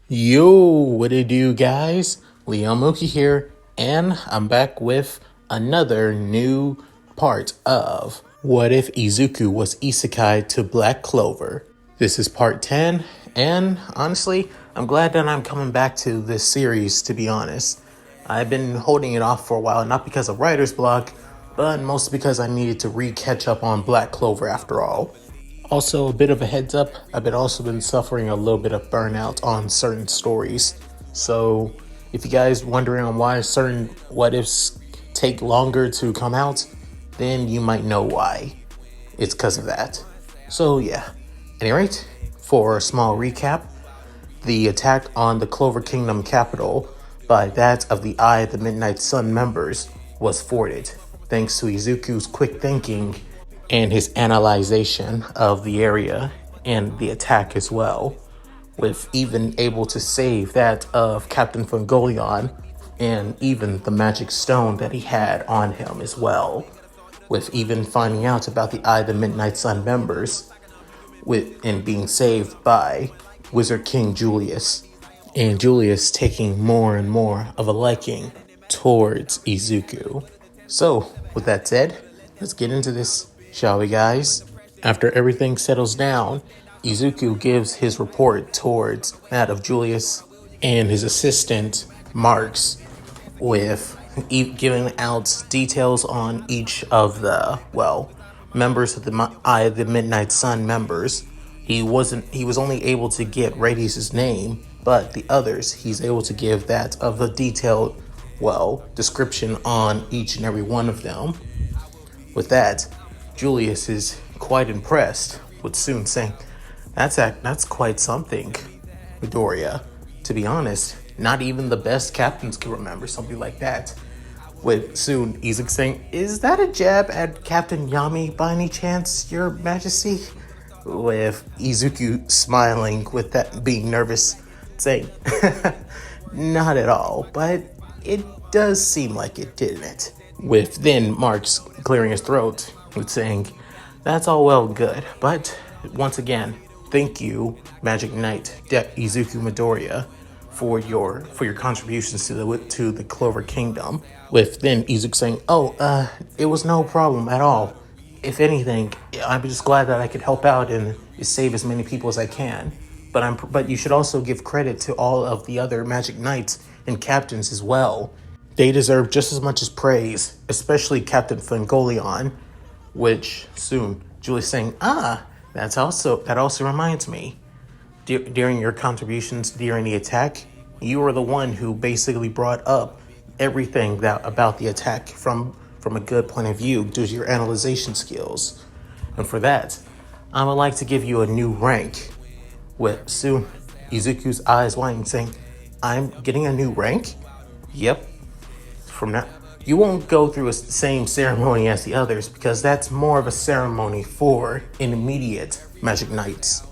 Yo, what it do, guys? Mooky here, and I'm back with another new part of What If Izuku Was Isekai to Black Clover. This is part 10, and honestly, I'm glad that I'm coming back to this series, to be honest. I've been holding it off for a while, not because of writer's block, but mostly because I needed to catch up on Black Clover after all. Also, a bit of a heads up, I've also been suffering a little bit of burnout on certain stories. So, if you guys wondering on why certain what ifs take longer to come out, then you might know why. It's because of that. So, yeah. Any rate, for a small recap, the attack on the Clover Kingdom capital by that of the Eye of the Midnight Sun members was thwarted, thanks to Izuku's quick thinking and his analyzation of the area and the attack as well, with even able to save that of Captain Fengoleon and even the magic stone that he had on him as well, with even finding out about the Eye of the Midnight Sun members and being saved by Wizard King Julius, and Julius taking more and more of a liking towards Izuku. So, with that said, let's get into this, shall we, guys? After everything settles down, Izuku gives his report towards that of Julius and his assistant, Marks, with giving out details on each of the, members of the Eye of the Midnight Sun members. He was only able to get Radius's name, but the others, he's able to give that of a detailed, description on each and every one of them. With that, Julius is quite impressed, with soon saying, that's quite something, Midoriya. To be honest, not even the best captains can remember something like that. With soon Izuku saying, is that a jab at Captain Yami by any chance, Your Majesty? With Izuku smiling, with that being nervous, saying, not at all, but it does seem like it, didn't it? With then Marks clearing his throat, with saying, that's all well and good, but once again, thank you, Magic Knight Izuku Midoriya, for your contributions to the Clover Kingdom. With then Izuku saying, it was no problem at all. If anything, I'm just glad that I could help out and save as many people as I can. But you should also give credit to all of the other Magic Knights and captains as well. They deserve just as much as praise, especially Captain Fengoleon, which soon Julie's saying, that also reminds me. During your contributions during the attack, you were the one who basically brought up everything about the attack from a good point of view due to your analyzation skills. And for that, I would like to give you a new rank. With soon Izuku's eyes widening, saying, I'm getting a new rank? Yep. From now, you won't go through the same ceremony as the others because that's more of a ceremony for intermediate Magic Knights.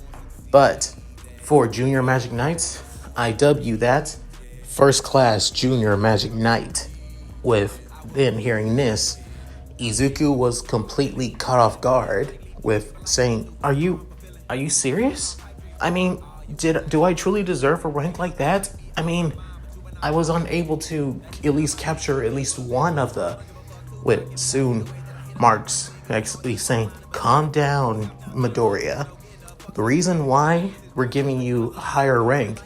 But for Junior Magic Knights, I dub you that First Class Junior Magic Knight. With then hearing this, Izuku was completely caught off guard with saying, Are you serious? I mean, do I truly deserve a rank like that? I mean, I was unable to at least capture at least one of the... With soon Marks actually saying, calm down, Midoriya. The reason why we're giving you a higher rank,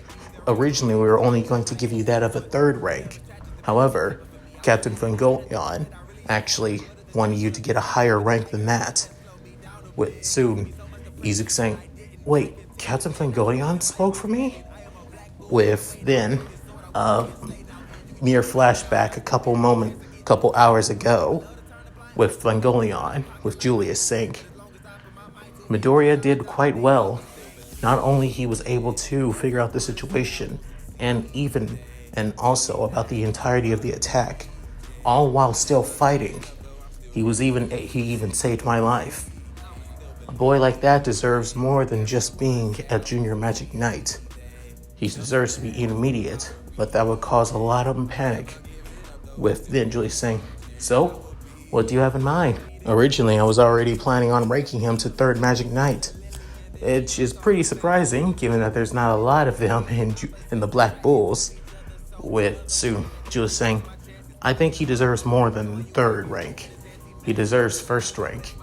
originally we were only going to give you that of a third rank. However, Captain Fengoleon actually wanted you to get a higher rank than that. With soon Izuku saying, wait, Captain Fengoleon spoke for me? With then mere flashback a couple hours ago, with Fengoleon, with Julius saying, Midoriya did quite well. Not only he was able to figure out the situation and also about the entirety of the attack, all while still fighting. He even saved my life. A boy like that deserves more than just being a Junior Magic Knight. He deserves to be intermediate, but that would cause a lot of panic. With then Julius saying, so, what do you have in mind? Originally, I was already planning on ranking him to third Magic Knight. which is pretty surprising given that there's not a lot of them in the Black Bulls. With Sue, Julius saying, I think he deserves more than third rank. He deserves first rank.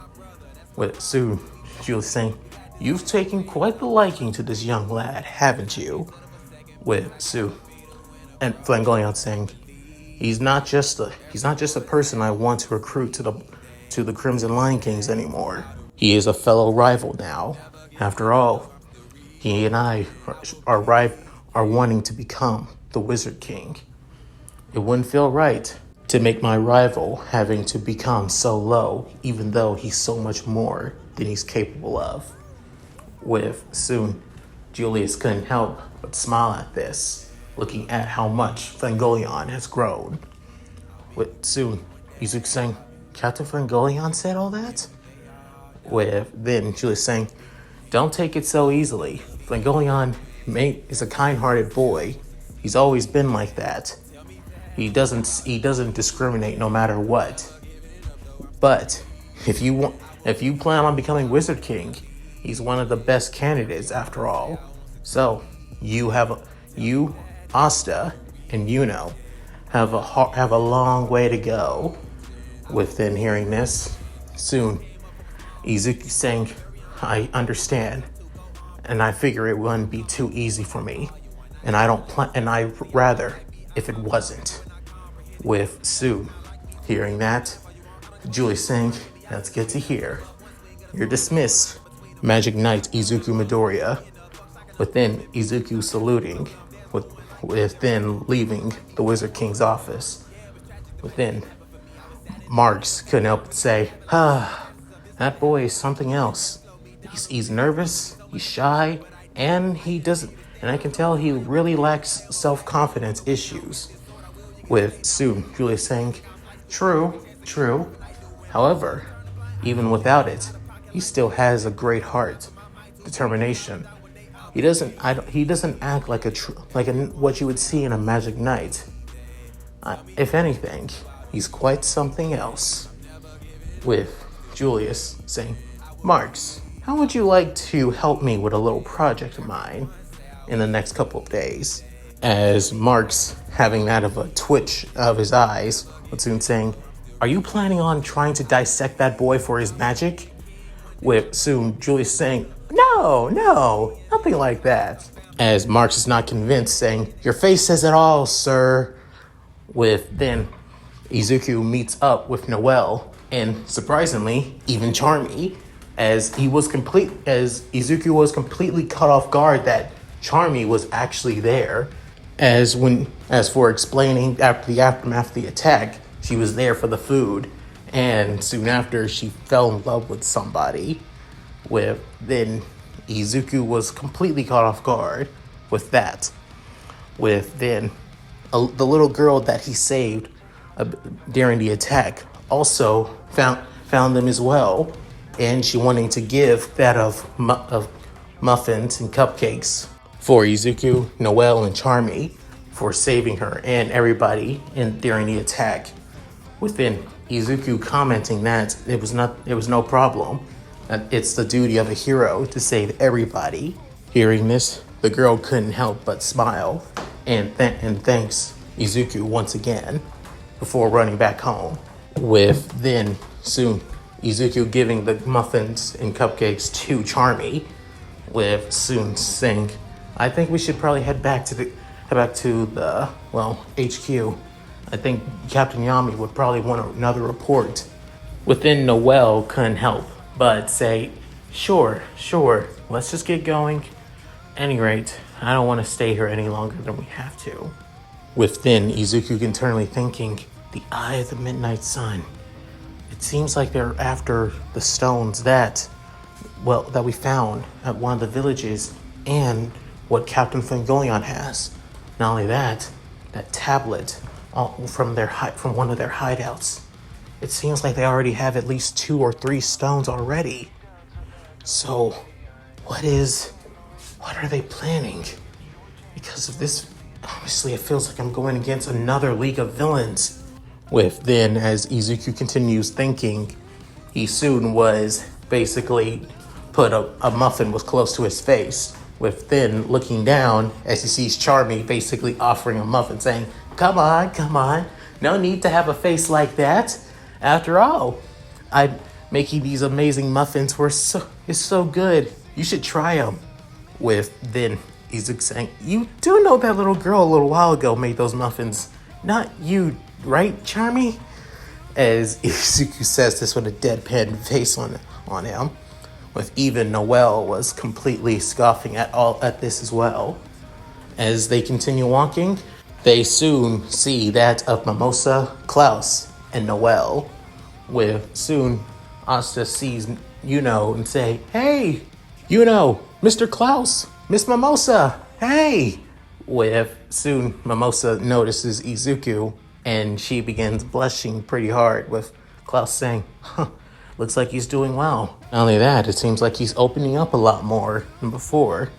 With Sue, Julius saying, you've taken quite the liking to this young lad, haven't you? With Sue and Fengoleon saying, he's not just a person I want to recruit to the Crimson Lion Kings anymore. He is a fellow rival now. After all, he and I are wanting to become the Wizard King. It wouldn't feel right to make my rival having to become so low, even though he's so much more than he's capable of. With soon, Julius couldn't help but smile at this, looking at how much Fengoleon has grown. With soon, Izuku saying, Captain Fengoleon said all that? With then Julius saying, don't take it so easily. Fengoleon is a kind-hearted boy. He's always been like that. He doesn't discriminate no matter what. But if you plan on becoming Wizard King, he's one of the best candidates after all. So you, Asta, and Yuno have a long way to go. Within hearing this, soon Izuku saying, I understand, and I figure it wouldn't be too easy for me, and I rather if it wasn't. With Sue hearing that, Julie saying, that's good to hear. You're dismissed, Magic Knight Izuku Midoriya. Within Izuku saluting, with then leaving the Wizard King's office. Within Marks couldn't help but say, that boy is something else. He's nervous, he's shy, and I can tell he really lacks self-confidence issues. With Sue, Julia saying, true. However, even without it, he still has a great heart, determination. He doesn't act like what you would see in a Magic Knight. If anything, he's quite something else. With Julius saying, Marks, how would you like to help me with a little project of mine in the next couple of days? As Marks, having that of a twitch of his eyes, was soon saying, are you planning on trying to dissect that boy for his magic? With soon Julius saying, no, nothing like that. As Marks is not convinced, saying, your face says it all, sir. With then Izuku meets up with Noelle, and surprisingly, even Charmy, as Izuku was completely caught off guard that Charmy was actually there. As for explaining after the aftermath of the attack, she was there for the food, and soon after she fell in love with somebody. With then Izuku was completely caught off guard with that. With then the little girl that he saved during the attack also found them as well, and she wanting to give that of muffins and cupcakes for Izuku, Noelle, and Charmy for saving her and everybody during the attack. Within Izuku commenting that it was no problem, that it's the duty of a hero to save everybody. Hearing this, the girl couldn't help but smile and thanks Izuku once again before running back home. With then soon Izuku giving the muffins and cupcakes to Charmy, with soon saying, I think we should probably head back to the HQ. I think Captain Yami would probably want another report. Within Noelle couldn't help but say, sure, let's just get going. Any rate, I don't want to stay here any longer than we have to. Within Izuku internally thinking, the Eye of the Midnight Sun. It seems like they're after the stones that we found at one of the villages and what Captain Fengoleon has. Not only that tablet from one of their hideouts. It seems like they already have at least 2 or 3 stones already. So, what are they planning? Because of this, obviously it feels like I'm going against another League of Villains. With then, as Izuku continues thinking, he soon was basically put a muffin was close to his face, with then looking down as he sees Charmy basically offering a muffin, saying, come on, no need to have a face like that. After all, making these amazing muffins is so good. You should try them. With then Izuku saying, you do know that little girl a little while ago made those muffins. Not you, right, Charmy? As Izuku says this with a deadpan face on him. With even Noelle was completely scoffing at this as well. As they continue walking, they soon see that of Mimosa, Klaus, and Noelle. With soon Asta sees Yuno and say, hey, Yuno, Mr. Klaus, Miss Mimosa, hey! With soon Mimosa notices Izuku and she begins blushing pretty hard, with Klaus saying, looks like he's doing well. Not only that, it seems like he's opening up a lot more than before.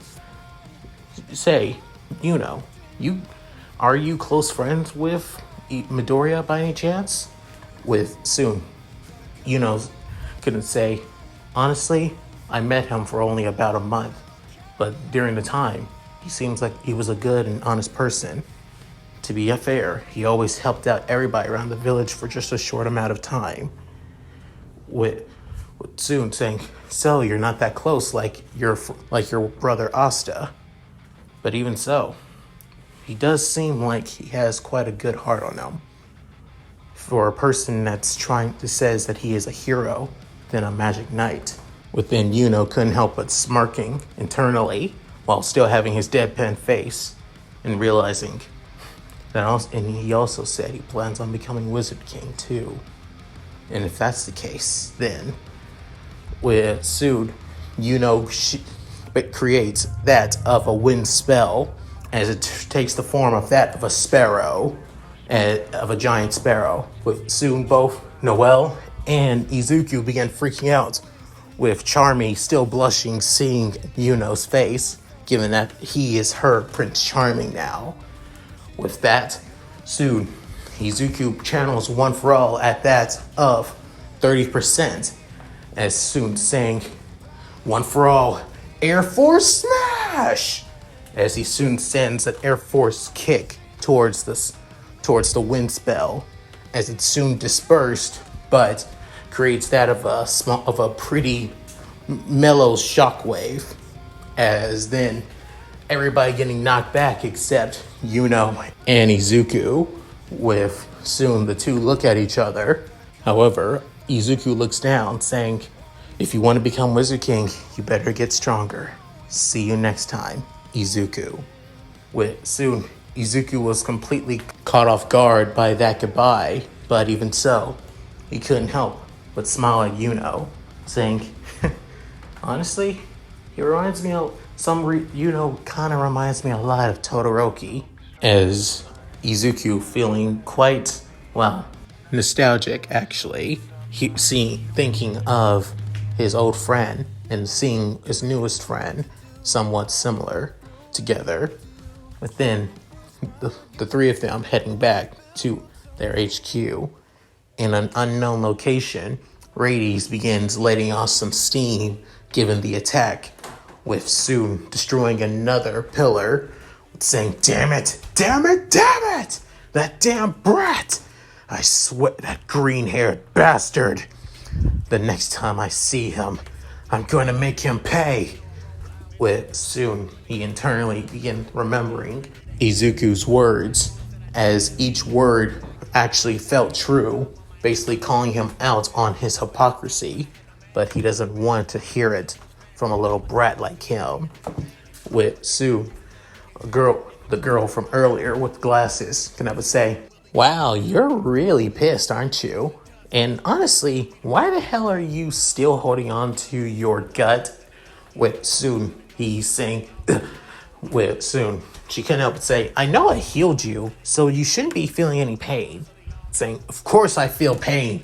Say, Yuno, are you close friends with Midoriya by any chance? With soon, Yuno couldn't say, honestly, I met him for only about a month, but during the time, he seems like he was a good and honest person. To be fair, he always helped out everybody around the village for just a short amount of time. With soon saying, so you're not that close like your brother Asta. But even so, he does seem like he has quite a good heart on him. For a person that's says that he is a hero, then a magic knight. Within Yuno couldn't help but smirking internally while still having his deadpan face and realizing that and he also said he plans on becoming Wizard King too. And if that's the case, then with soon Yuno it creates that of a wind spell as it takes the form of that of a sparrow, of a giant sparrow. With soon both Noelle and Izuku began freaking out, with Charmy still blushing seeing Yuno's face, given that he is her Prince Charming now. With that, soon Izuku channels One for All at that of 30%, as soon saying, One for All, Air Force Smash! As he soon sends an Air Force kick towards the wind spell, as it's soon dispersed, but creates that of a pretty mellow shockwave, as then everybody getting knocked back except Yuno and Izuku, with soon the two look at each other. However, Izuku looks down saying, if you want to become Wizard King, you better get stronger. See you next time, Izuku. With soon, Izuku was completely caught off guard by that goodbye, but even so, he couldn't help but smile at Yuno, saying, honestly, he reminds me of Yuno kind of reminds me a lot of Todoroki. As Izuku feeling quite, nostalgic actually, thinking of his old friend and seeing his newest friend somewhat similar together. But then the three of them heading back to their HQ in an unknown location, Rades begins letting off some steam given the attack, with soon destroying another pillar, saying, damn it, that damn brat! I swear, that green-haired bastard! The next time I see him, I'm going to make him pay! With soon, he internally began remembering Izuku's words, as each word actually felt true, basically calling him out on his hypocrisy, but he doesn't want to hear it from a little brat like him. With Sue, the girl from earlier with glasses, can ever say, wow, you're really pissed, aren't you? And honestly, why the hell are you still holding on to your gut? With soon, he's saying, with soon, she couldn't help but say, I know I healed you, so you shouldn't be feeling any pain. Saying, of course I feel pain.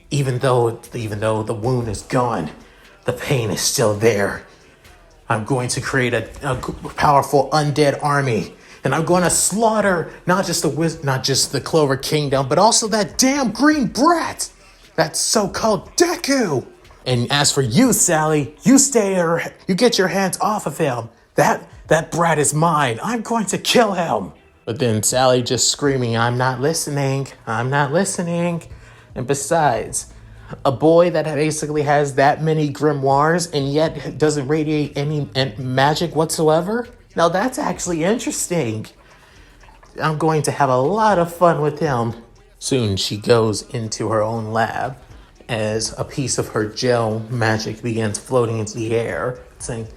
Even though the wound is gone, the pain is still there. I'm going to create a powerful undead army, and I'm going to slaughter not just the Clover Kingdom, but also that damn green brat, that so-called Deku. And as for you, Sally, you get your hands off of him. That brat is mine. I'm going to kill him. But then Sally just screaming, I'm not listening. I'm not listening. And besides, a boy that basically has that many grimoires and yet doesn't radiate any magic whatsoever? Now that's actually interesting. I'm going to have a lot of fun with him. Soon she goes into her own lab as a piece of her gel magic begins floating into the air, saying,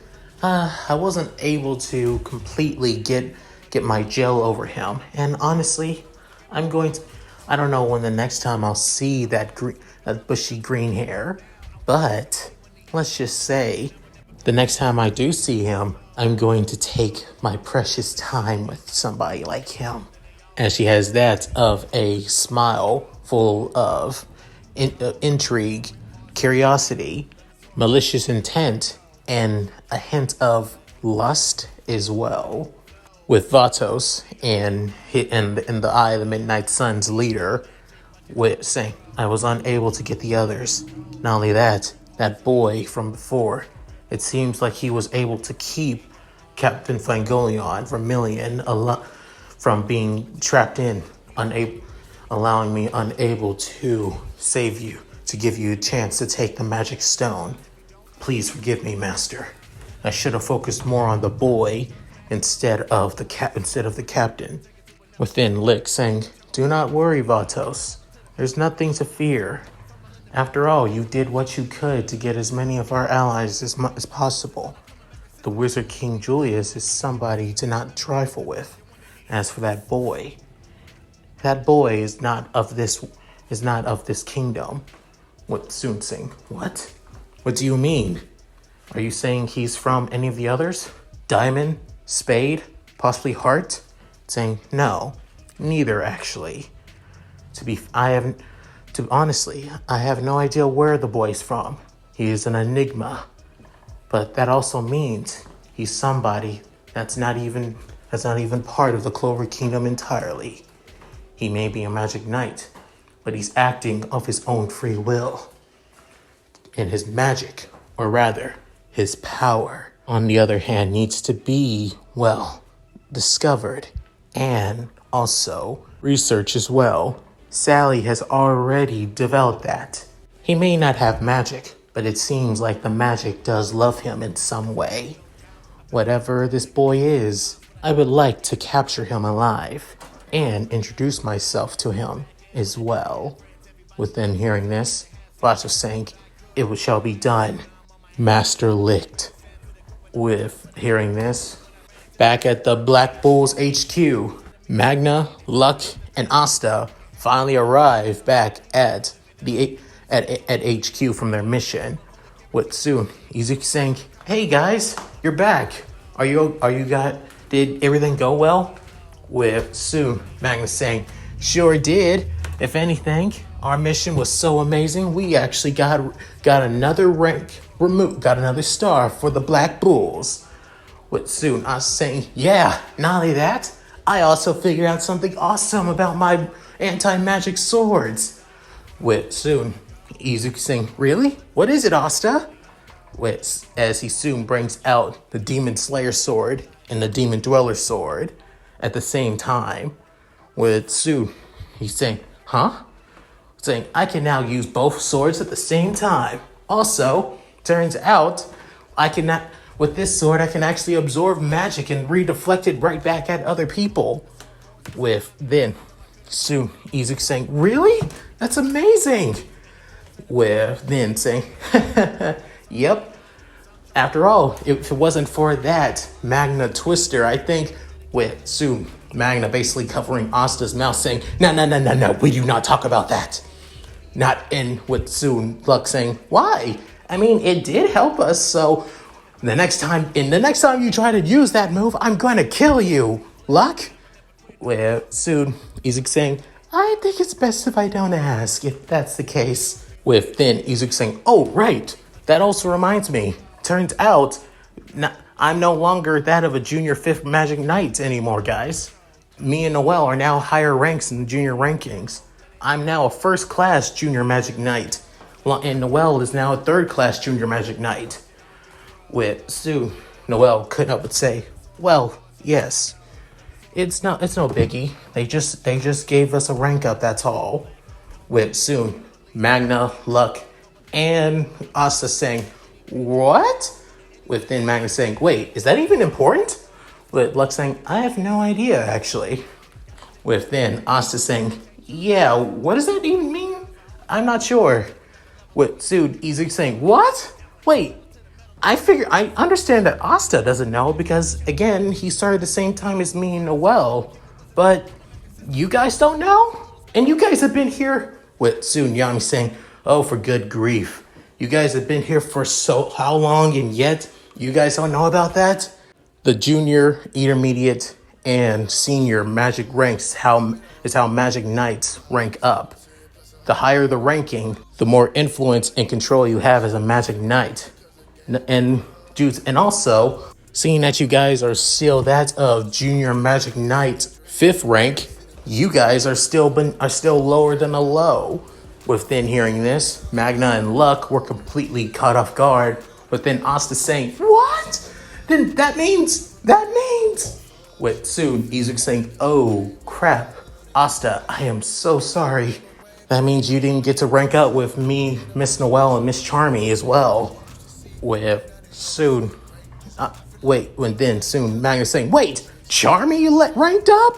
I wasn't able to completely get my gel over him. And honestly, I don't know when the next time I'll see that bushy green hair, but let's just say the next time I do see him, I'm going to take my precious time with somebody like him. And she has that of a smile full of intrigue, curiosity, malicious intent, and a hint of lust as well. With Vatos and in the Eye of the Midnight Sun's leader, with saying, I was unable to get the others. Not only that, that boy from before, it seems like he was able to keep Captain Fengoleon from being trapped in, allowing me unable to save you, to give you a chance to take the magic stone. Please forgive me, Master. I should have focused more on the boy instead of the captain. Within Lick saying, do not worry, Vatos. There's nothing to fear. After all, you did what you could to get as many of our allies as possible. The Wizard King Julius is somebody to not trifle with. As for that boy is not of this kingdom. What Soon saying, what? What do you mean? Are you saying he's from any of the others? Diamond? Spade? Heart? Saying, no, neither actually. Honestly, I have no idea where the boy's from. He is an enigma. But that also means he's somebody that's not even part of the Clover Kingdom entirely. He may be a magic knight, but he's acting of his own free will. And his magic, or rather, his power, on the other hand, needs to be, well, discovered and also researched as well. Sally has already developed that. He may not have magic, but it seems like the magic does love him in some way. Whatever this boy is, I would like to capture him alive and introduce myself to him as well. Within hearing this, Vatos was saying, it shall be done. Master Licked. With hearing this, back at the Black Bulls HQ, Magna, Luck, and Asta finally arrive back at HQ from their mission. With soon Izuki saying, "Hey guys, you're back. Are you did everything go well?" With soon Magna saying, "Sure did. If anything, our mission was so amazing. We actually got another rank removed, got another star for the Black Bulls." With soon us saying, "Yeah, not only that, I also figured out something awesome about my anti-magic swords." With soon Izuki saying, "Really? What is it, Asta?" As he soon brings out the Demon Slayer sword and the Demon Dweller sword at the same time. With soon he's saying, "Huh?" Saying, "I can now use both swords at the same time. Also, turns out with this sword I can actually absorb magic and redeflect it right back at other people." With then soon Izuki saying, "Really? That's amazing." With then saying, "Yep. After all, if it wasn't for that Magna Twister, I think," with soon Magna basically covering Asta's mouth saying, No, we do not talk about that. Not in with soon Luck saying, "Why? I mean, it did help us, so the next time you try to use that move, I'm going to kill you, Luck." With soon Izuki saying, "I think it's best if I don't ask, if that's the case." With then Izuki saying, "Oh, right. That also reminds me. Turns out I'm no longer that of a junior 5th magic knight anymore, guys. Me and Noelle are now higher ranks in the junior rankings. I'm now a first class junior magic knight. And Noelle is now a third-class junior magic knight. With soon, Noelle couldn't help but say, "Well, yes, it's no biggie. They just gave us a rank up. That's all." With soon, Magna, Luck, and Asta saying, "What?" With then Magna saying, "Wait, is that even important?" With Luck saying, "I have no idea, actually." With then Asta saying, "Yeah, what does that even mean? I'm not sure." With Soon Izuku saying, "What? Wait, I understand that Asta doesn't know because, again, he started the same time as me and Noelle. But you guys don't know? And you guys have been here?" With soon Yami saying, "Oh, for good grief. You guys have been here for how long, and yet you guys don't know about that?" The junior, intermediate, and senior magic ranks is how magic knights rank up. The higher the ranking, the more influence and control you have as a magic knight. And also, seeing that you guys are still that of junior magic knight 5th rank, you guys are still lower than a low. Within hearing this, Magna and Luck were completely caught off guard. But then Asta saying, "What? Then that means. With soon Izuku saying, "Oh crap, Asta, I am so sorry. That means you didn't get to rank up with me, Miss Noelle, and Miss Charmy as well." With soon, soon Magna saying, "Wait, Charmy you ranked up?"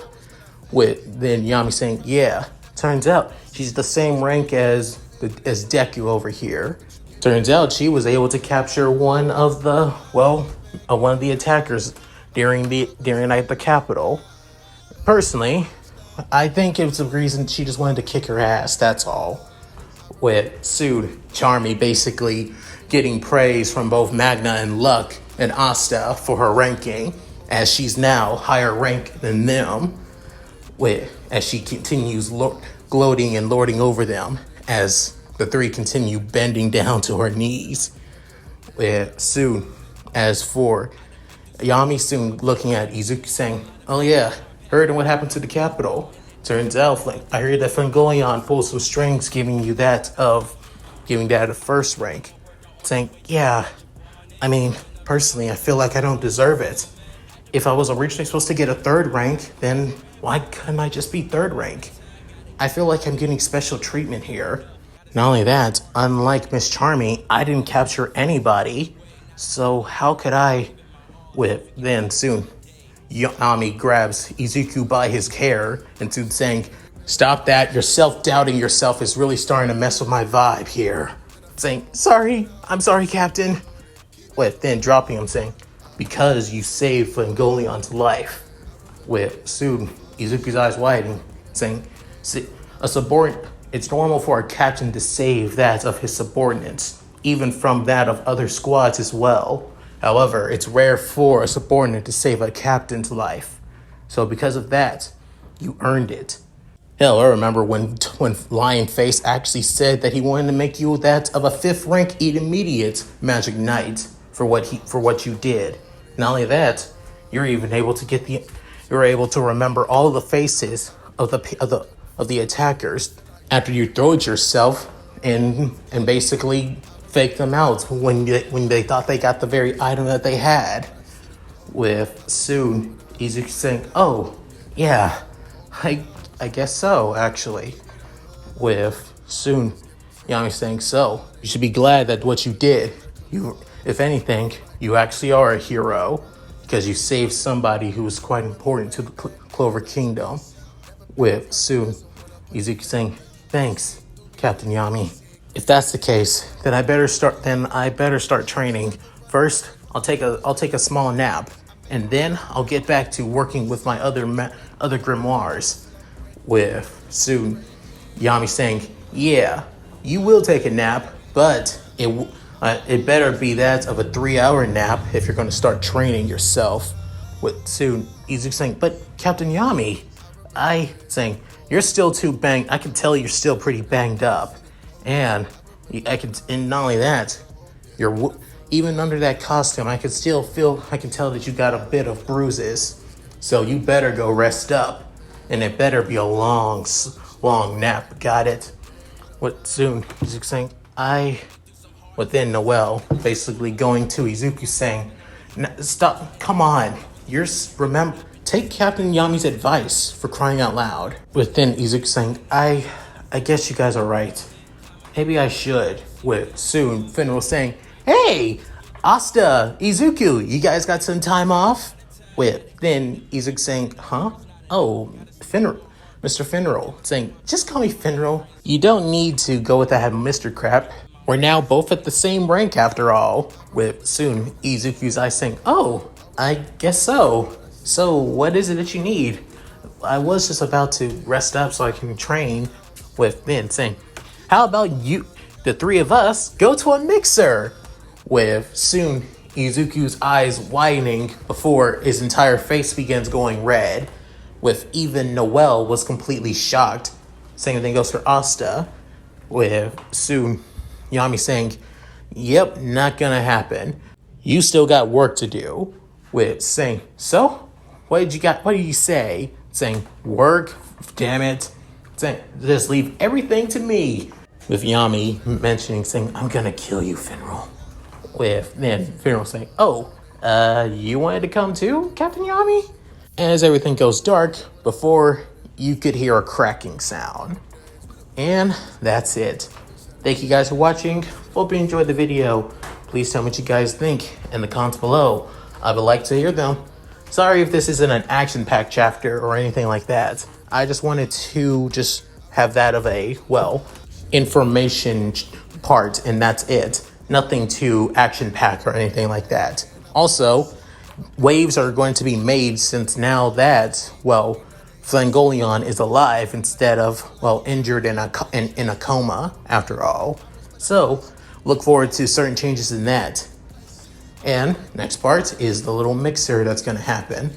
With then Yami saying, "Yeah, turns out she's the same rank as Deku over here. Turns out she was able to capture one of the attackers during the night at the Capitol. Personally, I think it was the reason she just wanted to kick her ass, that's all." With Soon Charmy basically getting praise from both Magna and Luck and Asta for her ranking, as she's now higher rank than them, as she continues gloating and lording over them as the three continue bending down to her knees. Soon, as for Yami soon looking at Izuku saying, "Oh yeah, heard what happened to the Capitol. Turns out, I heard that Fengoleon pulled some strings giving that a first rank." Saying, "Yeah, I mean, personally, I feel like I don't deserve it. If I was originally supposed to get a 3rd rank, then why couldn't I just be 3rd rank? I feel like I'm getting special treatment here. Not only that, unlike Miss Charmy, I didn't capture anybody. So how could I?" With then soon, Yami grabs Izuku by his hair and soon saying, "Stop that, your self-doubting yourself is really starting to mess with my vibe here." Saying, I'm sorry, Captain." With then dropping him saying, "Because you saved Fengoleon's life." With soon Izuku's eyes widening, saying, It's normal for a captain to save that of his subordinates, even from that of other squads as well. However, it's rare for a subordinate to save a captain's life. So because of that, you earned it." Hell, I remember when Lion Face actually said that he wanted to make you that of a 5th rank intermediate magic knight for what you did. Not only that, you're able to remember all the faces of the attackers after you throw it yourself and basically fake them out when they thought they got the very item that they had. With soon Izuku saying, "Oh, yeah, I guess so, actually." With soon Yami saying, "So, you should be glad that what you did, if anything, you actually are a hero because you saved somebody who was quite important to the Clover Kingdom." With soon Izuku saying, "Thanks, Captain Yami. If that's the case, then I better start training. First, I'll take a small nap, and then I'll get back to working with my other grimoires." With soon Yami saying, "Yeah, you will take a nap, but it better be that of a 3-hour nap if you're going to start training yourself." With soon Izuku saying, "But Captain Yami," saying, "You're still too banged. I can tell you're still pretty banged up, and not only that, even under that costume, I can tell that you got a bit of bruises. So you better go rest up, and it better be a long nap. Got it?" What soon Izuku saying, But then Noel basically going to Izuku saying, stop, come on, remember, take Captain Yami's advice for crying out loud. With then Izuku saying, I guess you guys are right. Maybe I should. With soon Finral saying, hey, Asta, Izuku, you guys got some time off? With then Izuku saying, huh? Oh, Mr. Finral saying, just call me Finral. You don't need to go with that Mr. crap. We're now both at the same rank after all. With soon Izuku's eyes saying, oh, I guess so. So what is it that you need? I was just about to rest up so I can train. With then saying, how about you, the three of us, go to a mixer? With soon Izuku's eyes widening before his entire face begins going red. With even Noel was completely shocked. Same thing goes for Asta. With soon Yami saying, yep, not gonna happen. You still got work to do. With saying, so? What did you say? Saying, work? Damn it. Saying, just leave everything to me. With Yami mentioning, saying, I'm gonna kill you, Finral. With then Finral saying, oh, you wanted to come too, Captain Yami? As everything goes dark, before you could hear a cracking sound. And that's it. Thank you guys for watching. Hope you enjoyed the video. Please tell me what you guys think in the comments below. I would like to hear them. Sorry if this isn't an action-packed chapter or anything like that. I just wanted to just have that of a, well, information part, and that's it. Nothing too action-packed or anything like that. Also, waves are going to be made since now that, well, Fengoleon is alive instead of, well, injured in a coma, after all. So, look forward to certain changes in that. And next part is the little mixer that's going to happen.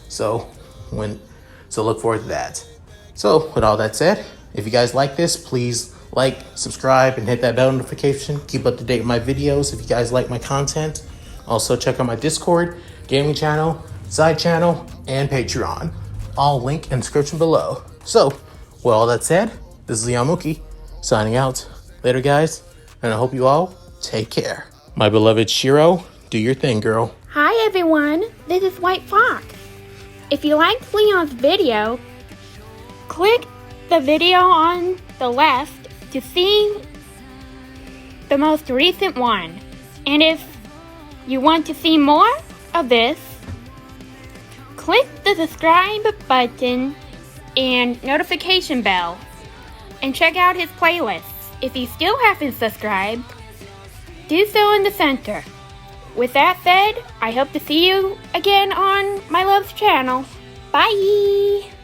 So look forward to that. So, with all that said, if you guys like this, please like, subscribe, and hit that bell notification. Keep up to date with my videos if you guys like my content. Also, check out my Discord, gaming channel, side channel, and Patreon. All link in the description below. So, with all that said, this is Mooky signing out. Later, guys, and I hope you all take care. My beloved Shiro, do your thing, girl. Hi, everyone. This is White Fox. If you liked Leon's video, click the video on the left to see the most recent one. And if you want to see more of this, click the subscribe button and notification bell and check out his playlists. If you still haven't subscribed, do so in the center. With that said, I hope to see you again on my love's channel. Bye!